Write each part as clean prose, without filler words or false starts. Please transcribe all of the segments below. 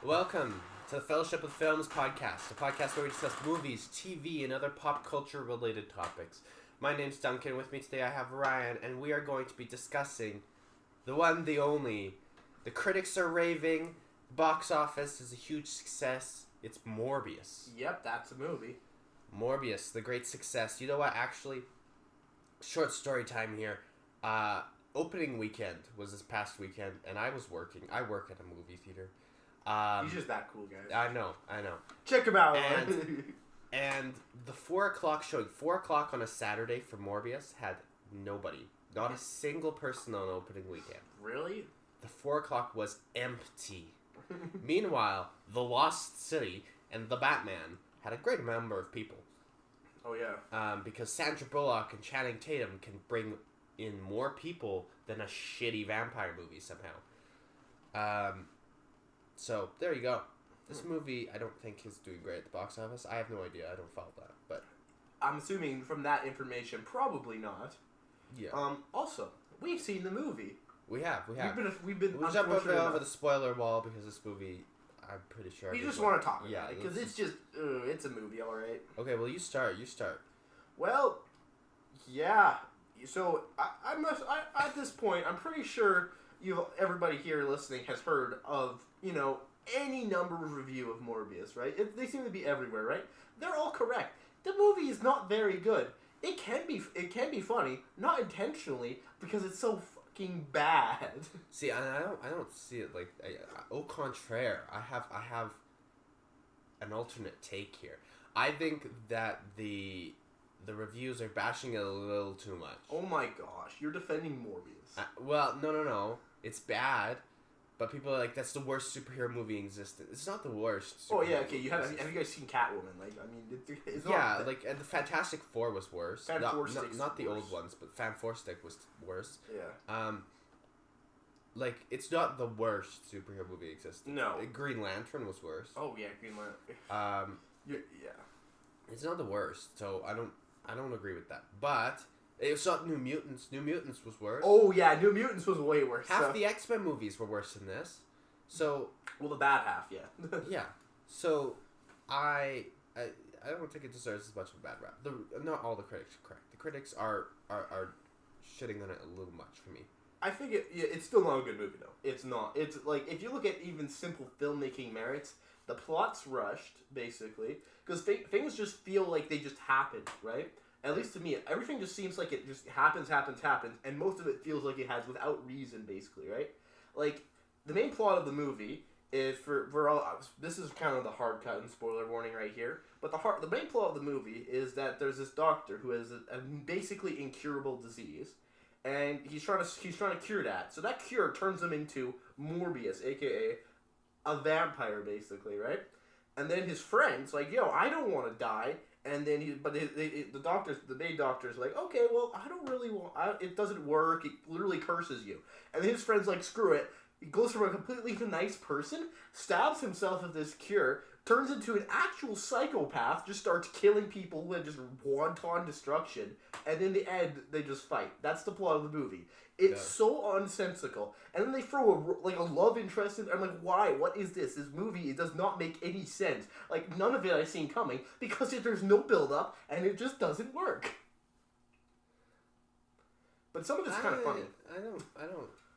Welcome to the Fellowship of Films podcast, a podcast where we discuss movies, TV, and other pop culture related topics. My name's Duncan. With me today I have Ryan, and we are going to be discussing the one, the only. The critics are raving. The box office is a huge success. It's Morbius. Yep, that's a movie. Morbius, the great success. You know what? Actually, short story time here. Opening weekend was this past weekend, and I was working. I work at a movie theater. He's just that cool, guys. I know. Check him out. And the 4 o'clock showing, 4 o'clock on a Saturday for Morbius, had nobody. Not a single person on opening weekend. Really? The 4 o'clock was empty. Meanwhile, The Lost City and The Batman had a great number of people. Oh, yeah. Because Sandra Bullock and Channing Tatum can bring in more people than a shitty vampire movie somehow. So, there you go. This movie, I don't think is doing great at the box office. I have no idea. I don't follow that. But I'm assuming from that information, probably not. Yeah. Also, we've seen the movie. We have. We've been We'll jump over the spoiler wall because this movie, I'm pretty sure. We just want to talk about it because it's just, it's a movie, all right. Okay, well, you start. Well, yeah. So at this point, I'm pretty sure everybody here listening has heard of any number of review of Morbius, right? They seem to be everywhere, right? They're all correct. The movie is not very good. It can be funny, not intentionally, because it's so fucking bad. See, I don't see it like au contraire. I have an alternate take here. I think that the reviews are bashing it a little too much. Oh my gosh, you're defending Morbius. Well, no. It's bad, but people are like, that's the worst superhero movie in existence. It's not the worst. Oh yeah, okay. Have you guys seen Catwoman? Like, I mean, it's not and the Fantastic Four was worse. Not the worse. old ones, but Fantastic was worse. Yeah. Like, it's not the worst superhero movie in existence. No. Green Lantern was worse. Oh yeah, Green Lantern. Yeah. It's not the worst, so I don't agree with that. But it's not New Mutants. New Mutants was worse. Oh yeah, New Mutants was way worse. Half the X-Men movies were worse than this. So the bad half, yeah. Yeah. So I don't think it deserves as much of a bad rap. Not all the critics are correct. The critics are shitting on it a little much for me. I think it's still not a good movie though. It's not. It's like, if you look at even simple filmmaking merits, the plot's rushed basically because things just feel like they just happened, right? At least to me, everything just seems like it just happens, and most of it feels like it has without reason, basically, right? Like, the main plot of the movie is for all. This is kind of the hard cut and spoiler warning right here. But the main plot of the movie is that there's this doctor who has a basically incurable disease, and he's trying to cure that. So that cure turns him into Morbius, aka a vampire, basically, right? And then his friend's like, "Yo, I don't want to die." And then the main doctor's like, "Okay, well, I don't really want. It doesn't work. It literally curses you." And then his friend's like, "Screw it." He goes from a completely nice person, stabs himself with this cure, turns into an actual psychopath, just starts killing people with just wanton destruction, and in the end, they just fight. That's the plot of the movie. It's so unsensical. And then they throw a love interest in. I'm like, why? What is this? This movie, it does not make any sense. Like, none of it I've seen coming, because there's no build-up, and it just doesn't work. But some of it's kind of funny. I don't.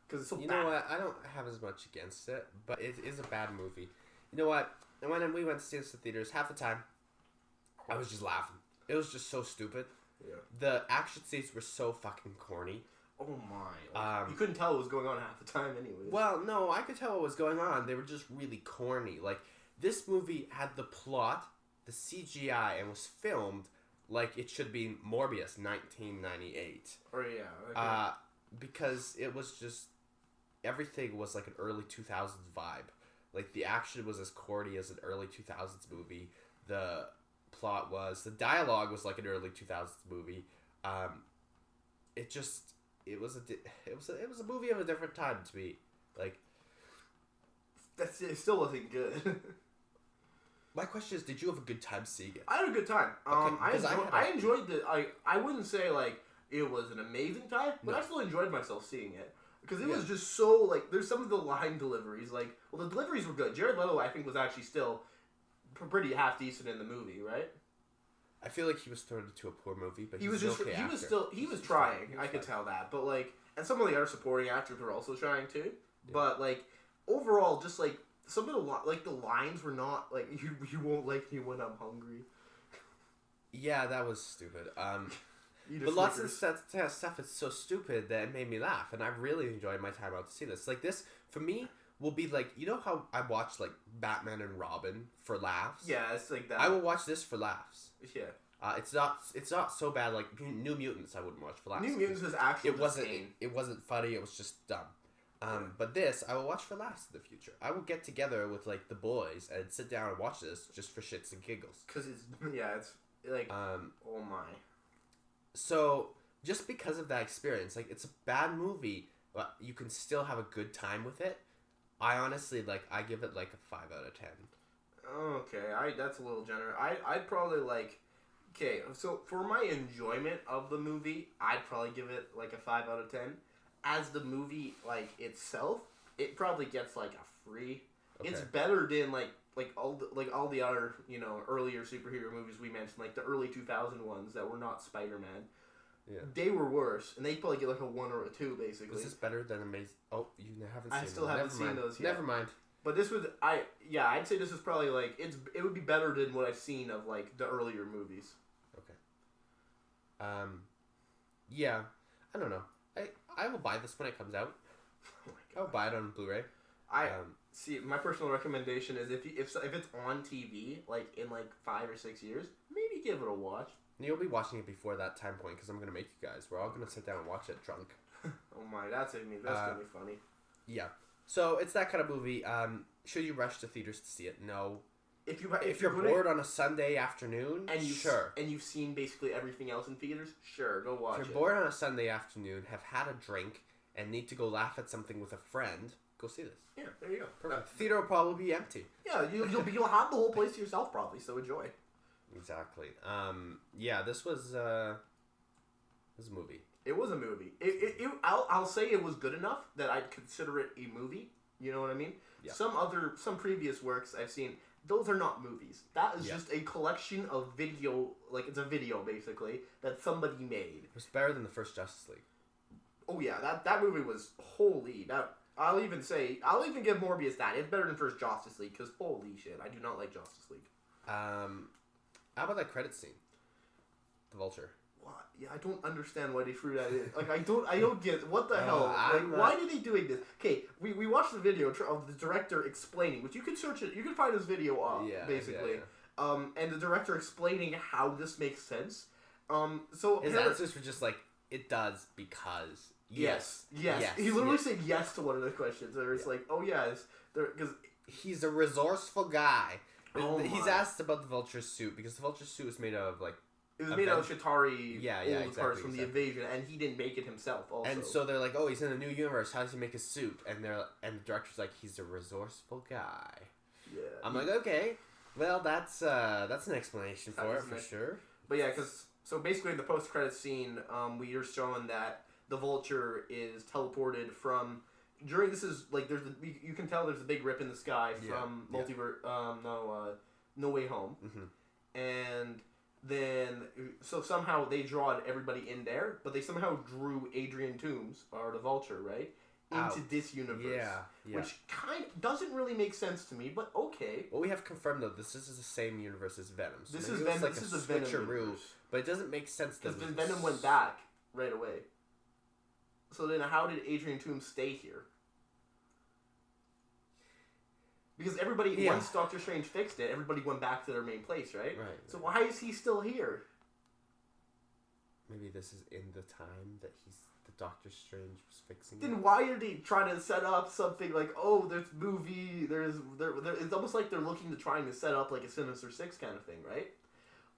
Because it's so bad. You know what? I don't have as much against it, but it is a bad movie. You know what? And when we went to see this in the theaters, half the time, I was just laughing. It was just so stupid. Yeah. The action scenes were so fucking corny. Oh my. You couldn't tell what was going on half the time anyways. Well, no, I could tell what was going on. They were just really corny. Like, this movie had the plot, the CGI, and was filmed like it should be Morbius 1998. Oh, yeah. Okay. Because it was just... Everything was like an early 2000s vibe. Like, the action was as corny as an early 2000s movie. The plot was... The dialogue was like an early 2000s movie. It was a movie of a different time to me. Like, it still wasn't good. My question is, did you have a good time seeing it? I had a good time. I enjoyed the. I wouldn't say like it was an amazing time, but I still enjoyed myself seeing it. Because it was just so, like, there's some of the line deliveries, like, well, the deliveries were good. Jared Leto, I think, was actually still pretty half decent in the movie, right? I feel like he was thrown into a poor movie, but he was just, okay he actor. was still, he was trying. I could tell that, but, like, and some of the other supporting actors were also trying too. Yeah. But, like, overall, just, like, some of the, like, the lines were not, like, you won't like me when I'm hungry. Yeah, that was stupid. But lots of stuff is so stupid that it made me laugh, and I really enjoyed my time out to see this. Like, this, for me, will be like, you know how I watch, like, Batman and Robin for laughs? Yeah, it's like that. I will watch this for laughs. Yeah. It's not so bad, like, New Mutants I wouldn't watch for laughs. New Mutants was actually it wasn't funny, it was just dumb. But this, I will watch for laughs in the future. I will get together with, like, the boys and sit down and watch this just for shits and giggles. Because it's like, oh my. So, just because of that experience, like, it's a bad movie, but you can still have a good time with it. I honestly, like, I give it, like, a 5 out of 10. Okay, that's a little generous. I'd probably, like, okay, so for my enjoyment of the movie, I'd probably give it, like, a 5 out of 10. As the movie, like, itself, it probably gets, like, a 3. Okay. It's better than, like all the other, you know, earlier superhero movies we mentioned, like the early 2000 ones that were not Spider-Man. Yeah. They were worse, and they probably get like a 1 or a 2, basically. Was this better than Amazing? Oh, you haven't seen I still haven't seen those yet. Never mind. But this would, I'd say this is probably like, it would be better than what I've seen of like the earlier movies. Okay. Yeah, I don't know. I will buy this when it comes out. Oh my God. I'll buy it on Blu-ray. See, my personal recommendation is if it's on TV, like in like 5 or 6 years, maybe give it a watch. You'll be watching it before that time point because I'm gonna make you guys. We're all gonna sit down and watch it drunk. Oh my, that's gonna be funny. Yeah. So it's that kind of movie. Should you rush to theaters to see it? No. If you're bored on a Sunday afternoon, sure. And you've seen basically everything else in theaters, sure, go watch it. If you're bored on a Sunday afternoon, have had a drink, and need to go laugh at something with a friend, go see this. Yeah, there you go. Perfect. Theater will probably be empty. Yeah, you'll have the whole place to yourself probably, so enjoy. Exactly. Yeah, this was a movie. It was a movie. I'll say it was good enough that I'd consider it a movie. You know what I mean? Yeah. Some previous works I've seen, those are not movies. That is just a collection of video, like it's a video basically that somebody made. It was better than the first Justice League. Oh yeah, that movie was holy. I'll even give Morbius that. It's better than first Justice League because holy shit, I do not like Justice League. How about that credit scene? The Vulture. What? Yeah, I don't understand why they threw that in. Like I don't get what the hell. Like, why are they doing this? Okay, we watched the video of the director explaining, which you can search it. You can find this video up basically. Yeah. And the director explaining how this makes sense. So his answers were just like, it does because. Yes. He literally said yes to one of the questions. There was like, oh yes, because he's a resourceful guy. He's asked about the Vulture's suit because the Vulture's suit was made out of like. It was made out of Chitauri parts from the Invasion, and he didn't make it himself. Also, and so they're like, "Oh, he's in a new universe. How does he make his suit?" And the director's like, "He's a resourceful guy." Yeah. I'm like, okay, well, that's an explanation for it for sure. But yeah, so basically in the post-credit scene, we are showing that the Vulture is teleported from. During this is like you can tell there's a big rip in the sky from Multiverse. No Way Home, and then so somehow they draw everybody in there, but they somehow drew Adrian Toomes or the Vulture into this universe, which kind of doesn't really make sense to me, but okay. Well, we have confirmed though this is the same universe as Venom. So this is Venom. Like this is a Venom universe, but it doesn't make sense because Venom went back right away. So then, how did Adrian Toomes stay here? Because once Doctor Strange fixed it, everybody went back to their main place, right? Right. So why is he still here? Maybe this is in the time that the Doctor Strange was fixing. Then why are they trying to set up something like, oh, there's movie, it's almost like they're trying to set up like a Sinister Six kind of thing, right?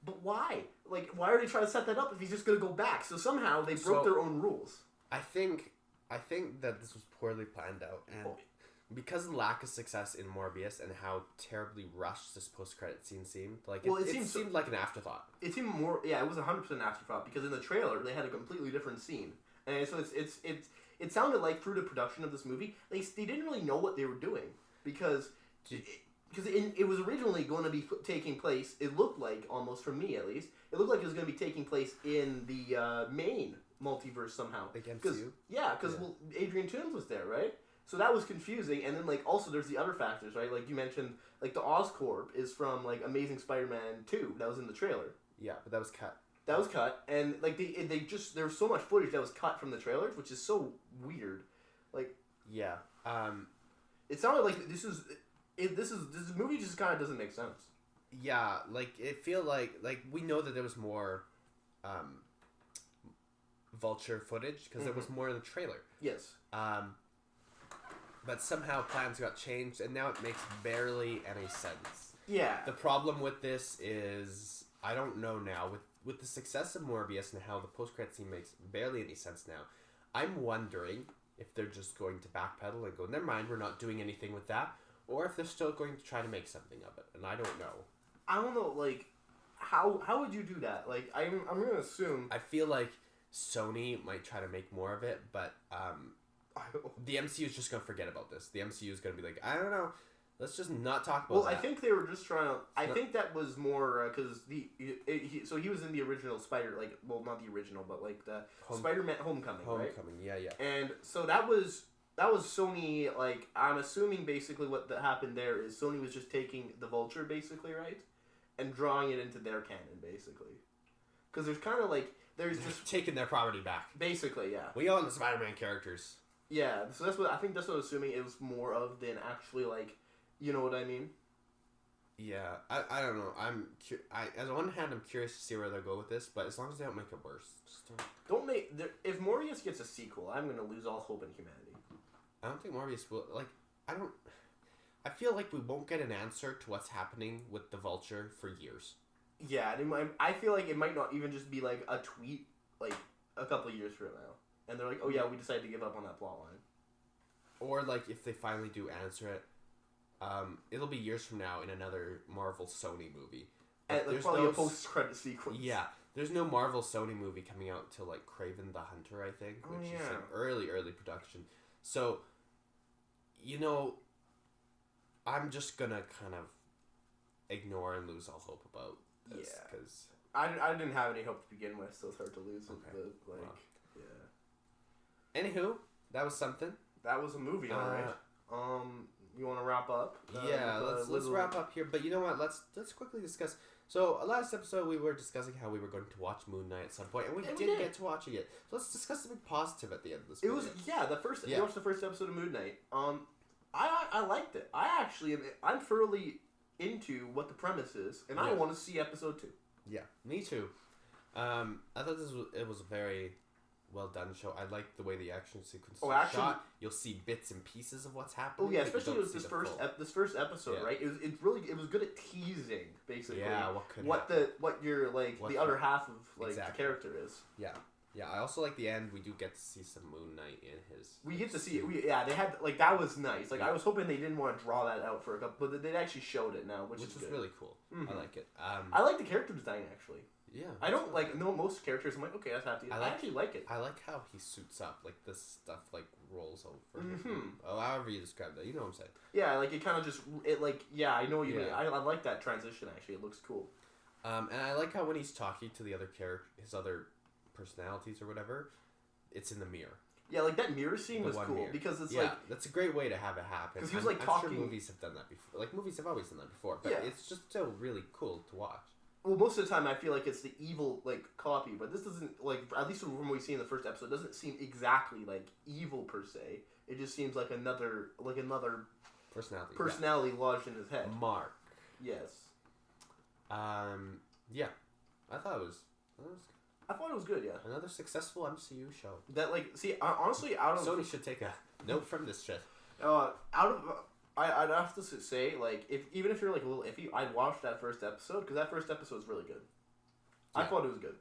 But why? Like, why are they trying to set that up if he's just going to go back? So somehow they broke their own rules. I think that this was poorly planned out, and because of the lack of success in Morbius and how terribly rushed this post-credit scene seemed, like it seemed like an afterthought. It seemed more, it was 100% an afterthought because in the trailer they had a completely different scene, and so it sounded like through the production of this movie, they didn't really know what they were doing because it was originally going to be taking place. It looked like, almost for me at least, it looked like it was going to be taking place in the main multiverse somehow. Like MCU? Because Adrian Toomes was there, right? So that was confusing, and then like also there's the other factors, right? Like you mentioned, like the Oscorp is from like Amazing Spider-Man 2 that was in the trailer. Yeah, but that was cut. That was cut, and like they just there was so much footage that was cut from the trailers, which is so weird. Like yeah, it sounded like this movie just kind of doesn't make sense. Yeah, like it feel like we know that there was more Vulture footage because there was more in the trailer. Yes. But somehow plans got changed, and now it makes barely any sense. Yeah. The problem with this is I don't know now with the success of Morbius and how the post-credit scene makes barely any sense now. I'm wondering if they're just going to backpedal and go, never mind, we're not doing anything with that, or if they're still going to try to make something of it, and I don't know. I don't know, like, how would you do that? Like, I'm going to assume... I feel like Sony might try to make more of it, but the MCU is just going to forget about this. The MCU is going to be like, I don't know, let's just not talk about that. Well, I think they were just trying to... I think that was more, because so he was in the original Spider, like, well, not the original, but, like, the Spider-Man Homecoming, right? Homecoming, yeah. And so that was Sony, like, I'm assuming basically what happened there is Sony was just taking the Vulture, basically, right? And drawing it into their canon, basically. Because there's kind of, like, there's just... taking their property back. Basically, yeah. We own the Spider-Man characters. Yeah, so I think that's what I'm assuming it was more of than actually, like, you know what I mean? Yeah, I don't know. On one hand, I'm curious to see where they'll go with this, but as long as they don't make it worse, just don't make... If Morbius gets a sequel, I'm going to lose all hope in humanity. I don't think Morbius will... Like, I feel like we won't get an answer to what's happening with the Vulture for years. Yeah, I feel like it might not even just be, like, a tweet, like, a couple of years from now. And they're like, oh yeah, we decided to give up on that plot line. Or, like, if they finally do answer it, it'll be years from now in another Marvel Sony movie. And there's probably a post-credit sequence. Yeah, there's no Marvel Sony movie coming out till, like, Kraven the Hunter, I think, which is in early production. So, you know, I'm just gonna kind of ignore and lose all hope about this. Yeah. Because I didn't have any hope to begin with, so it's hard to lose it. Okay. But, like, Wow. yeah. Anywho, that was something. That was a movie, alright. You want to wrap up? Yeah, let's wrap up here. But you know what? Let's quickly discuss. So last episode we were discussing how we were going to watch Moon Knight at some point, and we didn't get to watch it yet. So let's discuss the big positive at the end of this. It was you watched the first episode of Moon Knight. I liked it. I'm thoroughly into what the premise is, and I want to see episode 2. Yeah, me too. I thought it was a very well done show. I liked the way the action sequence was shot. You'll see bits and pieces of what's happening. Oh yeah, especially it was this first episode, right? It was good at teasing basically. Yeah, the other half of the character is. Yeah. Yeah, I also like the end. We do get to see some Moon Knight in his. We get to see it. They had that was nice. I was hoping they didn't want to draw that out for a couple, but they actually showed it now, which is good. Really cool. Mm-hmm. I like it. I like the character design actually. Yeah. I don't most characters. I'm like, okay, that's happy. I actually like it. I like how he suits up. Like this stuff rolls over him. Oh, however you describe that, you know what I'm saying. Yeah, it kind of just I know what you mean. I like that transition actually. It looks cool. And I like how when he's talking to the other his other personalities or whatever, it's in the mirror. Yeah, that mirror scene was cool because it's that's a great way to have it happen. Because he was I'm talking. Sure movies have done that before. Movies have always done that before, but it's just still really cool to watch. Well, most of the time I feel like it's the evil copy, but this doesn't at least from what we see in the first episode, it doesn't seem exactly evil per se. It just seems like another personality lodged in his head. Mark. Yes. Yeah. I thought it was good, yeah. Another successful MCU show. That honestly, out of Sony should take a note from this shit. I'd have to say, even if you're a little iffy, I'd watch that first episode because that first episode is really good. Yeah. I thought it was good.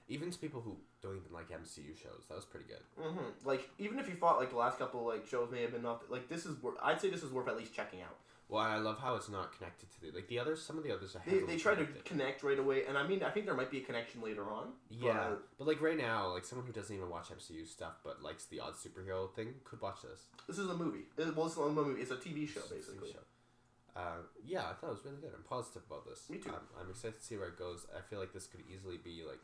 Even to people who don't even like MCU shows, that was pretty good. Mm-hmm. Even if you thought the last couple shows may have been not I'd say this is worth at least checking out. Well, I love how it's not connected to the others. Some of the others are They try to connected. connect right away, and I mean, I think there might be a connection later on. Yeah, but like right now, like someone who doesn't even watch MCU stuff but likes the odd superhero thing could watch this. This is a movie. Well, it's not a movie. It's a TV show, It's a basically. TV show. Yeah, I thought it was really good. I'm positive about this. Me too. I'm excited to see where it goes. I feel like this could easily be like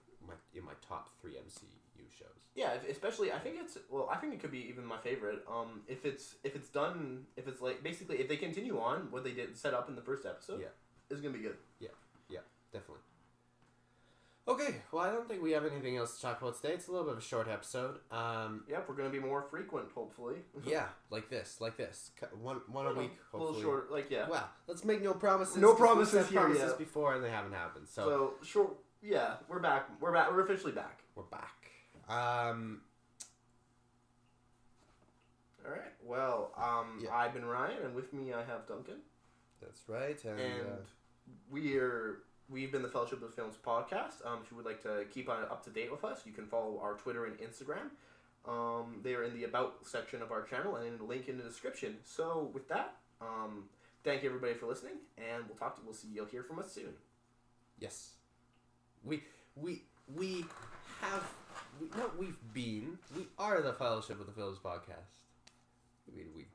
in my top 3 MCU shows. Yeah, especially I think it could be even my favorite. If it's like basically if they continue on what they did set up in the first episode, Yeah. it's gonna be good. Yeah, definitely. Okay, well, I don't think we have anything else to talk about today. It's a little bit of a short episode. Yep, we're gonna be more frequent, hopefully. Yeah, like this. One a week, hopefully. A little short, yeah. Well, let's make no promises. No 'cause we've promises said here promises yet. before and they haven't happened. So short. Yeah, we're back. We're officially back. We're back. All right. Well, Yeah. I've been Ryan, and with me I have Duncan, That's right. and we've been the Fellowship of Films podcast. If you would like to keep up to date with us, you can follow our Twitter and Instagram. They are in the About section of our channel and in the link in the description. So with that, thank you everybody for listening, and you'll hear from us soon. Yes. We are the Fellowship of the Films podcast. We